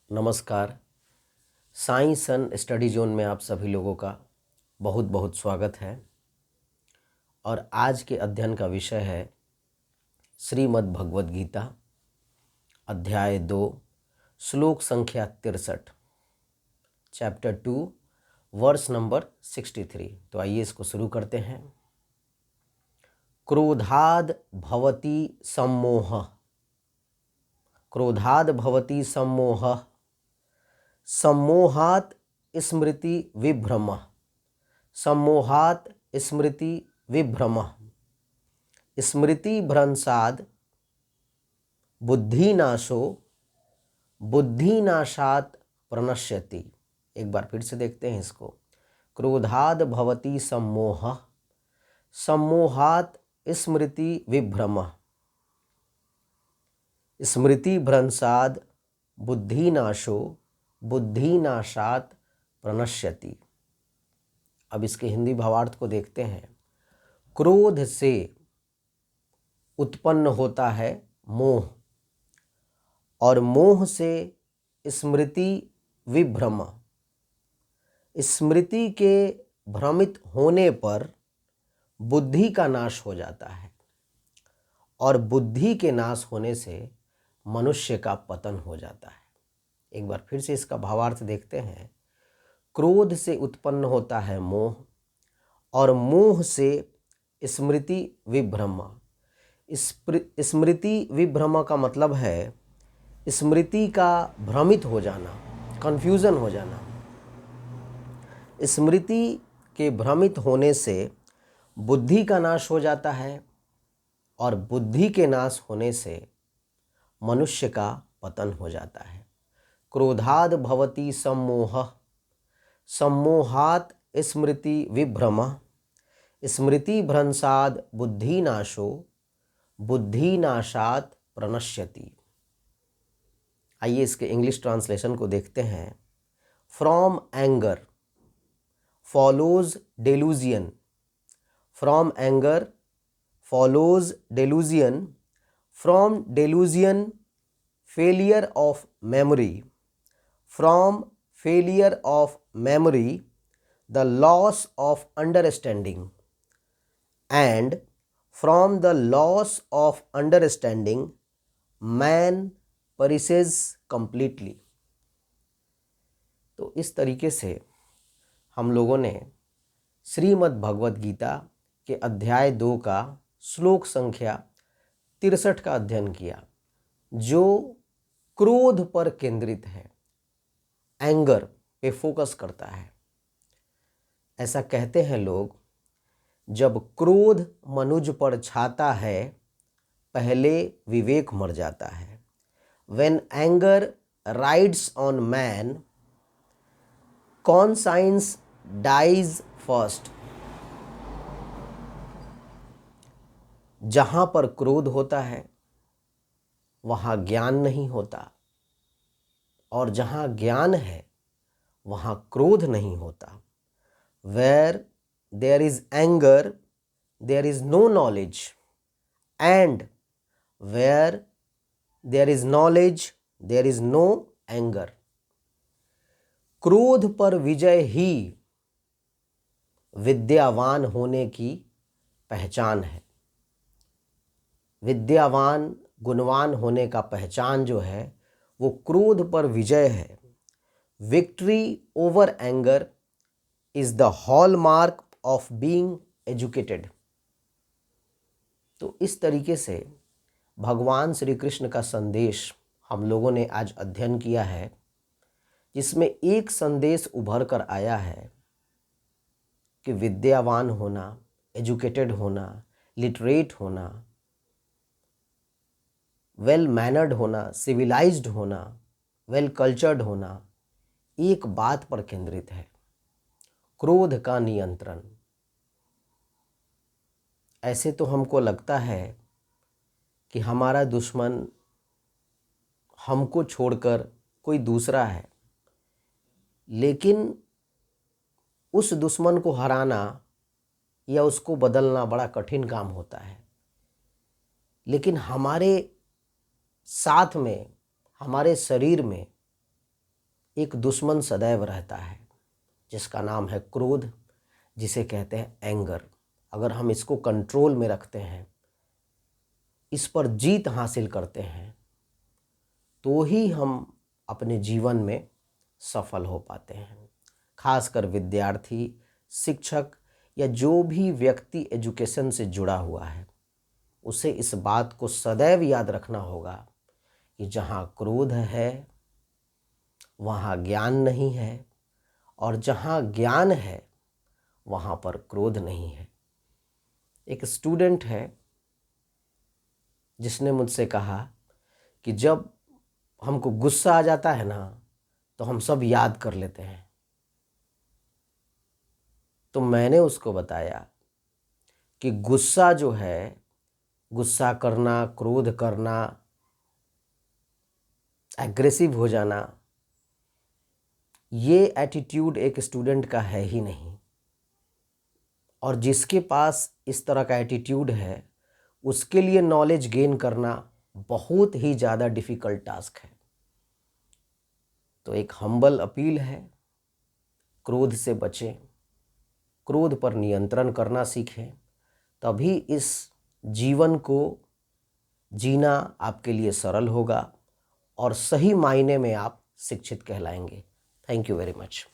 नमस्कार। Science and study zone में आप सभी लोगों का बहुत बहुत स्वागत है। और आज के अध्ययन का विषय है श्रीमद् भगवद गीता अध्याय 2 श्लोक संख्या 63 चैप्टर 2 वर्स नंबर 63। तो आइए इसको शुरू करते हैं। क्रोधाद भवति सम्मोहः, क्रोधाद भवति सम्मोहः, सम्मोहात् स्मृति विभ्रमः, सम्मोहात् स्मृति विभ्रमः, स्मृति भ्रंशाद बुद्धिनाशो, बुद्धिनाशात् प्रणश्यति। एक बार फिर से देखते हैं इसको। क्रोधाद भवति सम्मोहः, सम्मोहात् स्मृति विभ्रमः, स्मृति भ्रंशाद बुद्धिनाशो, बुद्धिनाशात् प्रणश्यति। अब इसके हिंदी भावार्थ को देखते हैं। क्रोध से उत्पन्न होता है मोह, और मोह से स्मृति विभ्रम, स्मृति के भ्रमित होने पर बुद्धि का नाश हो जाता है, और बुद्धि के नाश होने से मनुष्य का पतन हो जाता है। एक बार फिर से इसका भावार्थ देखते हैं। क्रोध से उत्पन्न होता है मोह, और मोह से स्मृति विभ्रम। स्मृति विभ्रम का मतलब है स्मृति का भ्रमित हो जाना, कंफ्यूजन हो जाना। स्मृति के भ्रमित होने से बुद्धि का नाश हो जाता है, और बुद्धि के नाश होने से मनुष्य का पतन हो जाता है। क्रोधाद भवति सम्मोहः, सम्मोहात् स्मृति विभ्रमः, स्मृति भ्रंशाद बुद्धिनाशो, बुद्धिनाशात् प्रणश्यति। आइए इसके इंग्लिश ट्रांसलेशन को देखते हैं। From anger follows delusion, from anger follows delusion, from delusion failure of memory, from failure of memory the loss of understanding, and from the loss of understanding man perishes completely। तो इस तरीके से हम लोगों ने श्रीमद् भगवद गीता के अध्याय 2 का श्लोक संख्या 63 का अध्ययन किया, जो क्रोध पर केंद्रित है, एंगर पे फोकस करता है। ऐसा कहते हैं लोग, जब क्रोध मनुज पर छाता है पहले विवेक मर जाता है। When anger rides on man, conscience dies first। जहाँ पर क्रोध होता है वहाँ ज्ञान नहीं होता, और जहाँ ज्ञान है वहाँ क्रोध नहीं होता। Where there is anger, there is no knowledge, and where there is knowledge, there is no anger। क्रोध पर विजय ही विद्यावान होने की पहचान है। विद्यावान गुणवान होने का पहचान जो है वो क्रोध पर विजय है। Victory over anger is the hallmark of being educated. तो इस तरीके से भगवान श्री कृष्ण का संदेश हम लोगों ने आज अध्ययन किया है, जिसमें एक संदेश उभर कर आया है कि विद्यावान होना, एजुकेटेड होना, लिटरेट होना, वेल मैनर्ड होना, सिविलाइज्ड होना, वेल कल्चर्ड होना एक बात पर केंद्रित है, क्रोध का नियंत्रण। ऐसे तो हमको लगता है कि हमारा दुश्मन हमको छोड़कर कोई दूसरा है, लेकिन उस दुश्मन को हराना या उसको बदलना बड़ा कठिन काम होता है। लेकिन हमारे साथ में, हमारे शरीर में एक दुश्मन सदैव रहता है जिसका नाम है क्रोध, जिसे कहते हैं एंगर। अगर हम इसको कंट्रोल में रखते हैं, इस पर जीत हासिल करते हैं, तो ही हम अपने जीवन में सफल हो पाते हैं। खासकर विद्यार्थी, शिक्षक या जो भी व्यक्ति एजुकेशन से जुड़ा हुआ है, उसे इस बात को सदैव याद रखना होगा कि जहाँ क्रोध है वहाँ ज्ञान नहीं है, और जहाँ ज्ञान है वहाँ पर क्रोध नहीं है। एक स्टूडेंट है जिसने मुझसे कहा कि जब हमको गुस्सा आ जाता है ना, तो हम सब याद कर लेते हैं। तो मैंने उसको बताया कि गुस्सा जो है, गुस्सा करना, क्रोध करना, एग्रेसिव हो जाना, ये एटीट्यूड एक स्टूडेंट का है ही नहीं। और जिसके पास इस तरह का एटीट्यूड है, उसके लिए नॉलेज गेन करना बहुत ही ज़्यादा डिफ़िकल्ट टास्क है। तो एक हम्बल अपील है, क्रोध से बचें, क्रोध पर नियंत्रण करना सीखें, तभी इस जीवन को जीना आपके लिए सरल होगा और सही मायने में आप शिक्षित कहलाएंगे। Thank you very much.